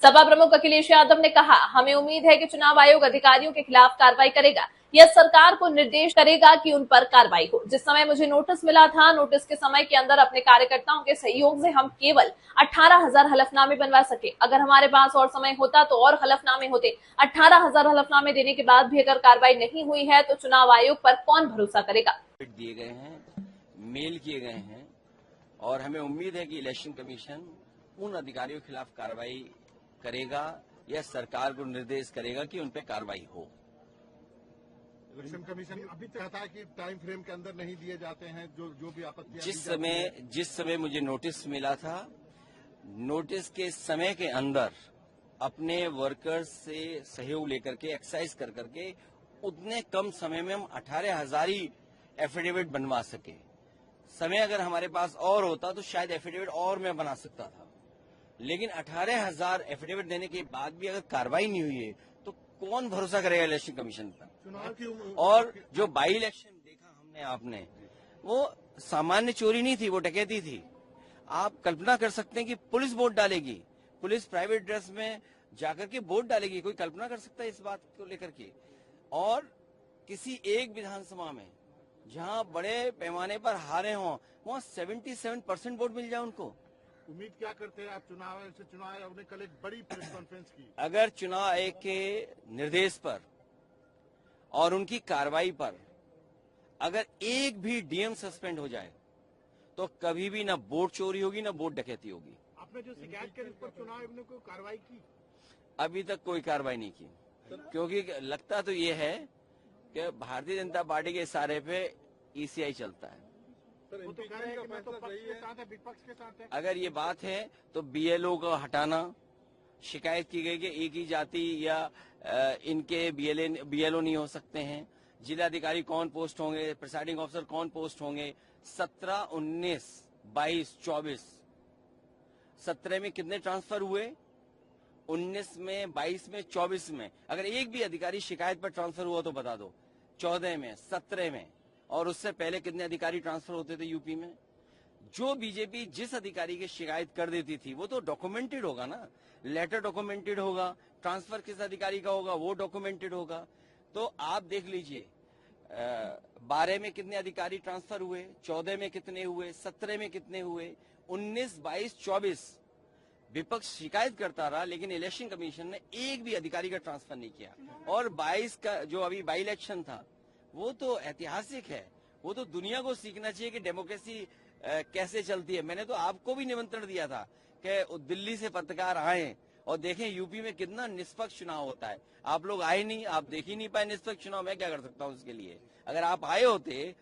सपा प्रमुख अखिलेश यादव ने कहा, हमें उम्मीद है कि चुनाव आयोग अधिकारियों के खिलाफ कार्रवाई करेगा। यह सरकार को निर्देश करेगा कि उन पर कार्रवाई हो। जिस समय मुझे नोटिस मिला था, नोटिस के समय के अंदर अपने कार्यकर्ताओं के सहयोग से हम केवल 18,000 हलफनामे बनवा सके। अगर हमारे पास और समय होता तो और हलफनामे होते। 18,000 हलफनामे देने के बाद भी अगर कार्रवाई नहीं हुई है तो चुनाव आयोग पर कौन भरोसा करेगा। दिए गए हैं, मेल किए गए हैं और हमें उम्मीद है कि इलेक्शन कमीशन उन अधिकारियों के खिलाफ कार्रवाई करेगा या सरकार को निर्देश करेगा कि उन पर कार्रवाई हो। इलेक्शन कमीशन अभी कहता है कि टाइम फ्रेम के अंदर नहीं दिए जाते हैं जो भी आपत्तियां जिस समय मुझे नोटिस मिला था, नोटिस के समय के अंदर अपने वर्कर्स से सहयोग लेकर के एक्सरसाइज कर करके उतने कम समय में हम 18,000 ही एफिडेविट बनवा सके। समय अगर हमारे पास और होता तो शायद एफिडेविट और मैं बना सकता था, लेकिन 18,000 एफिडेविट देने के बाद भी अगर कार्रवाई नहीं हुई है तो कौन भरोसा करेगा इलेक्शन कमीशन पर। और जो बाई इलेक्शन देखा हमने आपने, वो सामान्य चोरी नहीं थी, वो डकैती थी। आप कल्पना कर सकते हैं कि पुलिस वोट डालेगी, पुलिस प्राइवेट ड्रेस में जाकर के वोट डालेगी। कोई कल्पना कर सकता है इस बात को लेकर के। और किसी एक विधानसभा में जहां बड़े पैमाने पर हारे हों, वहां 77% वोट मिल जाए उनको। उम्मीद क्या करते हैं आप चुनाव आयोग ने कल एक बड़ी प्रेस कॉन्फ्रेंस की। अगर चुनाव आयोग के निर्देश पर और उनकी कार्रवाई पर अगर एक भी डीएम सस्पेंड हो जाए तो कभी भी ना वोट चोरी होगी ना वोट डकैती होगी। आपने जो शिकायत करी उस पर चुनाव आयोग ने कोई कार्रवाई की? अभी तक कोई कार्रवाई नहीं की, क्योंकि लगता तो ये है कि भारतीय जनता पार्टी के इशारे पे ईसीआई चलता है। वो तो कह रहे हैं कि मैं तो पक्ष के साथ है, विपक्ष के साथ है। अगर ये बात है तो बीएलओ को हटाना, शिकायत की गई कि एक ही जाति या इनके बीएलओ नहीं हो सकते हैं। जिलाधिकारी कौन पोस्ट होंगे, प्रिसाइडिंग ऑफिसर कौन पोस्ट होंगे। 17, 19, 22, 24, 17 में कितने ट्रांसफर हुए, 19 में, 22 में, 24 में। अगर एक भी अधिकारी शिकायत पर ट्रांसफर हुआ तो बता दो। 14 में, 17 में, और उससे पहले कितने अधिकारी ट्रांसफर होते थे यूपी में। जो बीजेपी जिस अधिकारी की शिकायत कर देती थी वो तो डॉक्यूमेंटेड होगा ना, लेटर डॉक्यूमेंटेड होगा। ट्रांसफर किस अधिकारी का होगा वो डॉक्यूमेंटेड होगा। तो आप देख लीजिए, 12 में कितने अधिकारी ट्रांसफर हुए, 14 में कितने हुए, 17 में कितने हुए, 19, 22, 24 विपक्ष शिकायत करता रहा, लेकिन इलेक्शन कमीशन ने एक भी अधिकारी का ट्रांसफर नहीं किया। और 22 का जो अभी बाई इलेक्शन था वो तो ऐतिहासिक है। वो तो दुनिया को सीखना चाहिए कि डेमोक्रेसी कैसे चलती है। मैंने तो आपको भी निमंत्रण दिया था कि दिल्ली से पत्रकार आए और देखें यूपी में कितना निष्पक्ष चुनाव होता है। आप लोग आए नहीं, आप देख ही नहीं पाए निष्पक्ष चुनाव। मैं क्या कर सकता हूं उसके लिए। अगर आप आए होते